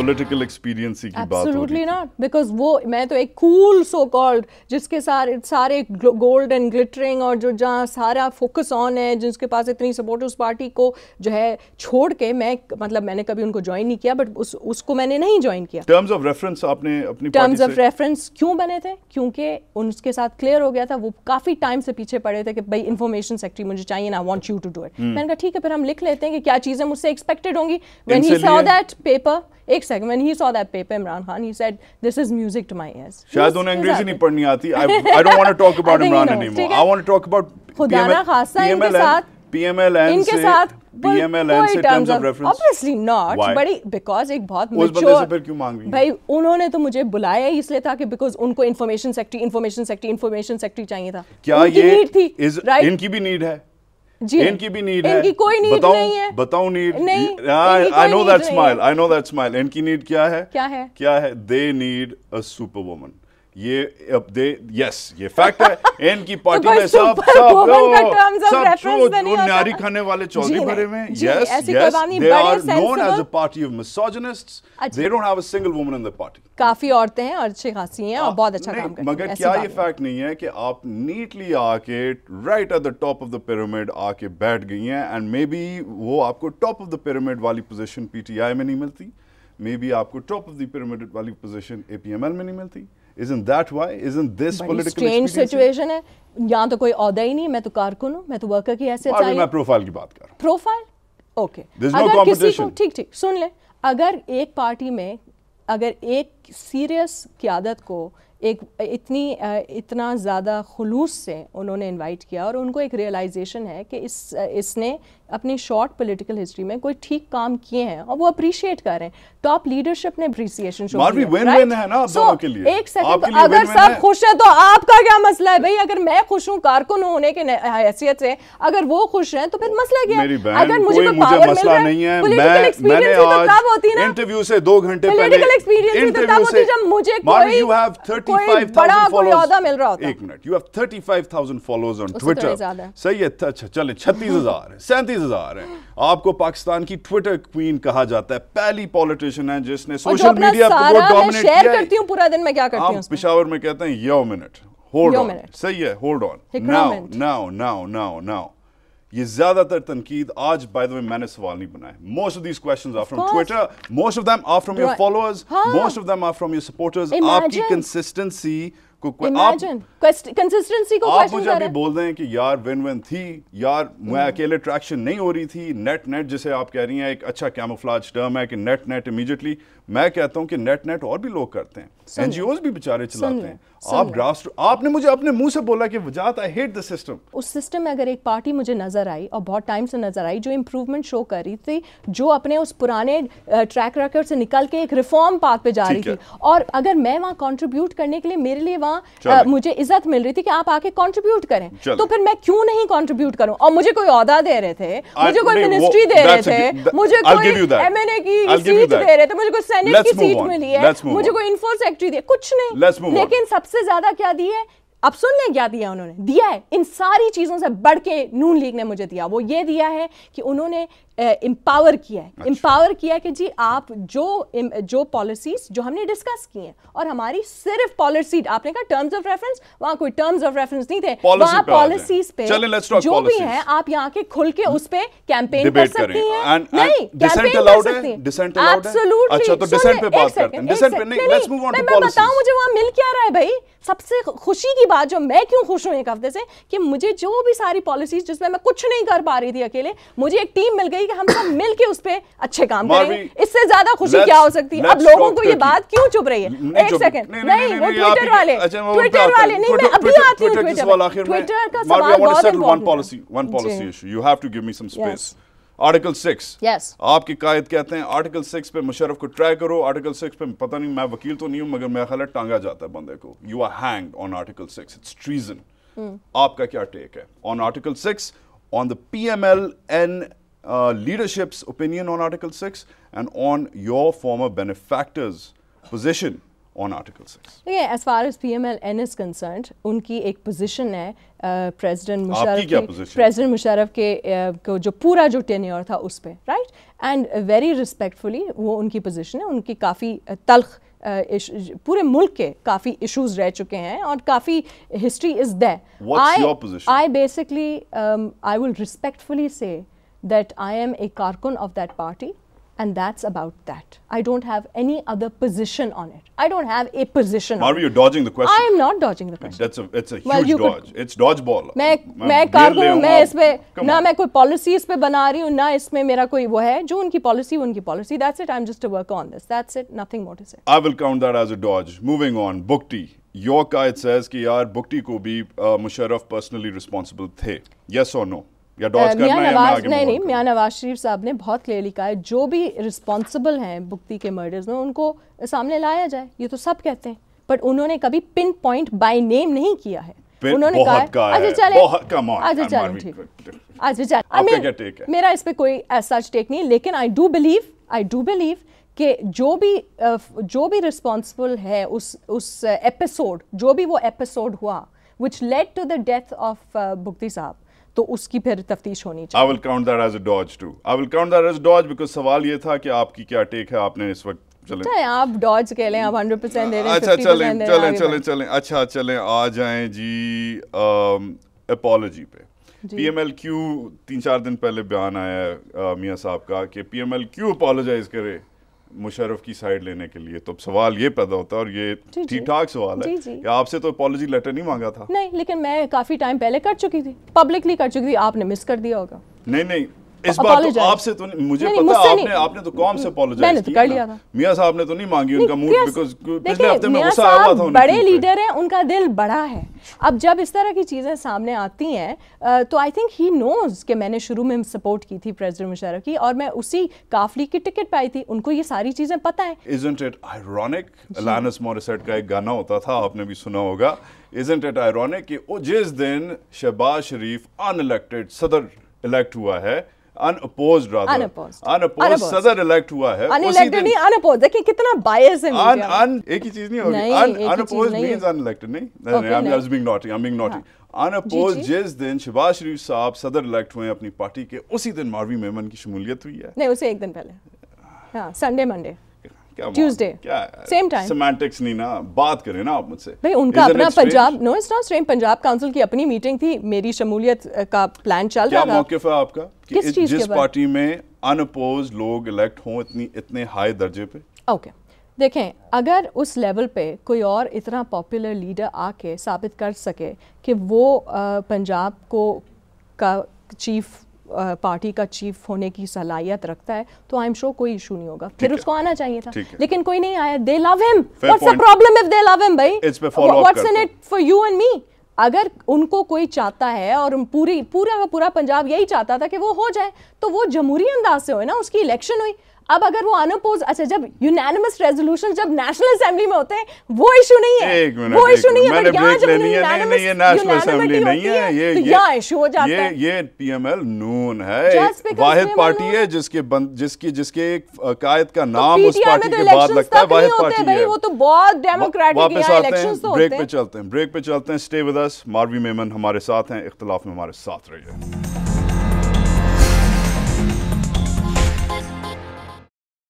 Political experience کی بات ہو رہی ہے. Absolutely not, because وہ میں تو ایک cool so called جس کے سارے گولڈ اینڈ گلٹرنگ اور جو جہاں سارا فوکس آن ہے, جس کے پاس اتنی سپورٹرز پارٹی کو جو ہے چھوڑ کے میں مطلب میں نے کبھی ان کو جوائن نہیں کیا, بٹ اس کو میں نے نہیں جوائن کیا. ٹرمز آف ریفرنس آپ نے اپنی ٹرمز آف ریفرنس کیوں بنے تھے؟ کیونکہ ان کے ساتھ کلیئر ہو گیا تھا, وہ کافی ٹائم سے پیچھے پڑے تھے کہ بھائی انفارمیشن سیکٹری مجھے چاہیے نا, I want you to do it. میں نے کہا ٹھیک ہے, پھر ہم لکھ لیتے ہیں کہ کیا چیزیں مجھ سے ایکسپیکٹڈ ہوں گی. when he saw that paper, ایک second, when he saw that paper, Imran Khan, he said this is music to my ears. شاید انہیں انگریزی نہیں پڑھنی آتی. I don't want to talk about Imran anymore. I want to talk about خدا نا خاصا ان کے ساتھ PMLN کے ساتھ PMLN سے terms of reference. Obviously not, بڑی بیکاز ایک بہت اس بندے سے پھر کیوں مانگ رہی ہیں بھائی انہوں نے تو مجھے بلایا اس لیے تھا کہ بیکاز ان کو انفارمیشن سیکٹری چاہیے تھا. کیا یہ ان کی بھی نیڈ ہے؟ ان کی بھی نیڈ ہے. ان کی کوئی نیڈ نہیں ہے. بتاؤں need. I know that smile. ان کی نیڈ کیا ہے؟ They need a superwoman. یہ یہ فیکٹ ہے. ان کی پارٹی میں سب نیاری کھانے والے چودھری بھرے ہوئے ہیں. Yes, they are known as a party of misogynists. They don't have a single woman in the party. کافی عورتیں ہیں اور اچھی خاصی ہیں اور بہت اچھا کام کرتی ہیں. مگر کیا یہ فیکٹ نہیں ہے کہ آپ نیٹلی آ کے right at the top of the pyramid آ کے بیٹھ گئی ہیں, اینڈ مے بی وہ آپ کو ٹاپ آف دا پیرامڈ والی پوزیشن پی ٹی آئی میں نہیں ملتی, مے بی آپ کو ٹاپ آف دی پیرامڈ والی پوزیشن اے پی ایم ایل میں نہیں ملتی. Isn't that why? Isn't this political strange situation ہے؟ یہاں تو کوئی عہدہ ہی نہیں, میں تو کارکن ہوں, میں تو ورکر کی حیثیت سے آئی ہوں. میں پروفائل کی بات کر رہا ہوں. پروفائل اوکے, اگر کسی کو ٹھیک سن لیں, اگر ایک پارٹی میں اگر ایک سیریس قیادت کو ایک اتنا زیادہ خلوص سے انہوں نے انوائٹ کیا اور ان کو ایک ریئلائزیشن ہے کہ اس نے اپنی شارٹ پولیٹیکل ہسٹری میں کوئی ٹھیک کام کیے ہیں اور وہ اپریشیٹ کر رہے ہیں, ٹاپ لیڈرشپ نے اپریسیشن شو کی. ایک سیکنڈ, اگر سب خوش ہیں تو آپ کا کیا مسئلہ ہے بھائی؟ اگر میں خوش ہوں کارکن ہونے کے حیثیت سے, اگر وہ خوش ہیں تو پھر مسئلہ کیا ہے؟ اگر مجھے مسئلہ نہیں ہے, میں نے آج انٹرویو سے 2 گھنٹے پہلے جب مجھے کوئی بڑا کوئی عہدہ مل رہا ہوتا. ایک minute, you have 35,000 followers on Twitter. صحیح ہے, اچھا چلے 36,000 ہیں, 37,000 ہیں. آپ کو پاکستان کی ٹویٹر کوئین کہا جاتا ہے, پہلی پولیٹیشین ہے جس نے سوشل میڈیا کو ڈومینیٹ کیا ہے. شیئر کرتی ہوں پورا دن, میں کیا کرتی ہوں پشاور میں کہتے ہیں یو منٹ, ہولڈ آن. صحیح ہے, ہولڈ آن. ناؤ یہ زیادہ تر تنقید آج بائی دا وے میں نے سوال نہیں بنائے. Most of these questions are from Twitter, most of them are from your followers, most of them are from your supporters. آپ کی کنسسٹنسی کو آپ مجھے ابھی بول رہے ہیں کہ یار ون تھی, یار میں اکیلے ٹریکشن نہیں ہو رہی تھی. نیٹ جسے آپ کہہ رہی ہیں ایک اچھا کیموفلاج ٹرم ہے کہ نیٹ امیجیٹلی. میں کہتا ہوں کہ نیٹ اور بھی لوگ کرتے ہیں, این جی اوز بھی بیچارے چلاتے ہیں. آپ نے مجھے اپنے منہ سے بولا کہ Wajahat I hate the system. اس سسٹم میں اگر ایک پارٹی مجھے نظر آئی اور بہت ٹائم سے نظر آئی جو امپروومنٹ شو کر رہی تھی, جو اپنے اس پرانے ٹریک ریکارڈ سے نکل کے ایک ریفارم پاتھ پہ جا رہی تھی, اور اگر میں وہاں کنٹریبیوٹ کرنے کے لیے میرے لیے وہاں مجھے عزت مل رہی تھی کہ آپ آ کے کنٹریبیوٹ کریں, تو پھر میں کیوں نہیں کنٹریبیوٹ کروں؟ اور مجھے کوئی عہدہ دے رہے تھے, مجھے کوئی منسٹری دے رہے تھے, مجھے کوئی ایم این اے کی سیٹ دے رہے تھے, مجھے کوئی سینٹ کی سیٹ ملی ہے, مجھے کوئی انفو سیکٹری دی, کچھ نہیں. لیکن سب سے زیادہ کیا دی ہے؟ اب سن لیں کیا دیا انہوں نے. دیا ہے ان ساری چیزوں سے بڑھ کے نون لیگ نے مجھے دیا, وہ یہ دیا ہے کہ انہوں نے امپاور کیا ہے کہ جی آپ جو پالیسیز جو ہم نے ڈسکس کی ہیں, اور ہماری صرف پالیسی, آپ نے کہا ٹرمز آف ریفرنس, وہاں کوئی ٹرمز آف ریفرنس نہیں تھے, وہاں پالیسیز پہ جو بھی ہیں آپ یہاں کے کھل کے اس پہ کیمپین کر سکتی ہیں. نہیں, کیمپین کر سکتی ہیں ایبسولوٹلی. میں بتاؤں مجھے وہاں مل کیا رہا ہے بھائی؟ سب سے خوشی کی بات جو میں کیوں خوش ہوں ایک ہفتے سے, کہ مجھے جو بھی ساری پالیسیز جس میں میں کچھ نہیں کر پا رہی تھی اکیلے, مجھے ایک ٹیم مل گئی کہ ہم سب مل کے اس پہ اچھے کام کریں گے. اس سے زیادہ خوشی کیا ہو سکتی ہے؟ اب لوگوں کو یہ بات کیوں چپ رہی ہے؟ ایک سیکنڈ, نہیں وہ ٹویٹر والے نہیں, میں ابھی آتی ہوں ٹویٹر کا سوال بہت امپورٹنٹ. آرٹیکل 6 آپ کی قائد کہتے ہیں آرٹیکل 6 پہ مشرف کو ٹرائی کرو. آرٹیکل 6 پہ پتہ نہیں, میں وکیل تو نہیں ہوں مگر میرا خیال ہے ٹانگا جاتا ہے بندے کو. You are hanged on article 6, it's treason. آپ کا کیا ٹیک ہے on article 6, on the P M L N leadership's opinion on Article 6 and on your former benefactor's position on Article 6. دیکھیں as far as PMLN is concerned ان کی ایک position ہے president Musharraf کے جو پورا جو ٹینیور تھا اس پہ رائٹ اینڈ ویری رسپیکٹفلی وہ ان کی پوزیشن ہے. ان کی کافی تلخ پورے ملک کے کافی ایشوز رہ چکے ہیں اور کافی history is there. I basically I will respectfully say that I am a carcon of that party and that's about that. I don't have any other position on it. I don't have a position on it. Marvi, you're dodging the question. I am not dodging the question. It's a huge dodge. It's dodgeball. میں carcon ہوں, میں اس پہ نہ میں کوئی policy اس پہ بنا رہی ہوں نہ اس میں میرا کوئی وہ ہے. جو ان کی پالیسی وہ ان کی policy. That's it. I'm just to work on this. That's it. Nothing more to say. I will count that as a dodge. Moving on. Bukti. Your guide says کہ یار بکٹی کو بھی مشرف personally responsible تھے. Yes or no? نہیں میاں نواز شریف صاحب نے بہت clearly کہا ہے جو بھی رسپانسبل ہیں بگٹی کے مرڈرز میں ان کو سامنے لایا جائے. یہ تو سب کہتے ہیں بٹ انہوں نے کبھی پن پوائنٹ بائی نیم نہیں کیا ہے. انہوں نے کہا میرا اس پہ کوئی ایسا ٹیک نہیں لیکن آئی ڈو بلیو کہ جو بھی رسپانسبل ہے اس ایپیسوڈ جو بھی وہ ایپیسوڈ ہوا which led to the death of Bugti صاحب تو اس کی پھر تفتیش ہونی چاہیے. I will count that as a dodge too. I will count that as a dodge because سوال یہ تھا کہ آپ کی کیا ٹیک ہے. آپ نے اس وقت چلیں آپ ڈاج کہہ لیں آپ 100% دے رہے ہیں. اچھا چلیں اچھا چلیں آ جائیں جی اپالوجی پہ. پی ایم ایل کیو 3-4 دن پہلے بیان آیا ہے میاں صاحب کا کہ پی ایم ایل کیوں اپالوجائز کرے مشرف کی سائڈ لینے کے لیے. تو اب سوال یہ پیدا ہوتا ہے اور یہ ٹھیک ٹھاک سوال ہے کہ آپ سے تو اپالوجی لیٹر نہیں مانگا تھا. نہیں لیکن میں کافی ٹائم پہلے کر چکی تھی پبلکلی کر چکی تھی. آپ نے مس کر دیا ہوگا. نہیں اس بار تو آپ سے تو مجھے پتا آپ نے تو قوم سے اپالوجائز کر لیا تھا. میاں صاحب نے تو نہیں مانگی ان کا موڈ بیکاز پچھلے ہفتے میں غصہ آیا ہوا تھا. بڑے لیڈر ہیں ان کا دل بڑا ہے. اب جب اس طرح کی چیزیں سامنے آتی ہیں تو آئی تھنک ہی نوز کہ میں نے شروع میں سپورٹ کی تھی پریزیڈنٹ مشرف کی اور میں اسی قافلے کی ٹکٹ پائی تھی. ان کو یہ ساری چیزیں پتہ ہیں. Isn't it ironic? Alanis Morissette کا ایک گانا ہوتا تھا آپ نے بھی سنا ہوگا. Isn't it ironic کہ جس دن شہباز شریف unelected صدر الیکٹ ہوا ہے unopposed صدر الیکٹ ہوا ہے unelected نہیں unopposed. دیکھیں کتنا bias ہے. ایک ہی چیز نہیں ہوگی. unopposed means unelected نہیں. I'm being naughty. unopposed جس دن شہباز شریف صاحب صدر الیکٹ ہوئے اپنی پارٹی کے اسی دن ماروی میمن کی شمولیت ہوئی ہے. نہیں اسے ایک دن پہلے. ہاں Sunday Monday Tuesday same time. سیمانٹکس نہیں نا بات کریں نا آپ مجھ سے. بھائی ان کا اپنا Punjab no it's not strange Punjab council کی اپنی میٹنگ تھی. میری شمولیت کا پلان چل رہا تھا. کیا موقف ہے آپ کا کہ جس پارٹی میں انپوز لوگ الیکٹ ہوں اتنے ہائی درجے پہ. اوکے دیکھیں اگر اس لیول پہ کوئی اور اتنا پاپولر لیڈر آ کے ثابت کر سکے کہ وہ پنجاب کو کا چیف پارٹی کا چیف ہونے کی صلاحیت رکھتا ہے تو آئی ایم شور کوئی ایشو نہیں ہوگا. پھر اس کو آنا چاہیے تھا لیکن کوئی نہیں آیا. دے لو ہم. واٹس دی پرابلم اف دے لو ہم بھائی. What's in it for you and me. اگر ان کو کوئی چاہتا ہے اور پورا پنجاب یہی چاہتا تھا کہ وہ ہو جائے تو وہ جمہوری انداز سے ہوئے نا. اس کی الیکشن ہوئی. اب اگر وہ انپوز اچھا جب یونینیمس ریزولوشن جب نیشنل اسمبلی میں ہوتے ہیں وہ ایشو نہیں ہے. وہ ایشو نہیں ہے. یہاں جب نیشنل اسمبلی نہیں ہے یہاں ایشو ہو جاتا ہے. یہ پی ایم ایل نون ہے واحد پارٹی ہے جس کے ایک قائد کا نام اس پارٹی کے بعد لگتا ہے. واحد پارٹی ہے. وہ تو بہت ڈیموکریٹک ہے. واپس آتے ہیں بریک پہ چلتے ہیں. Stay with us. Marvi Memon ہمارے ساتھ ہیں. اختلاف میں ہمارے ساتھ رہیے.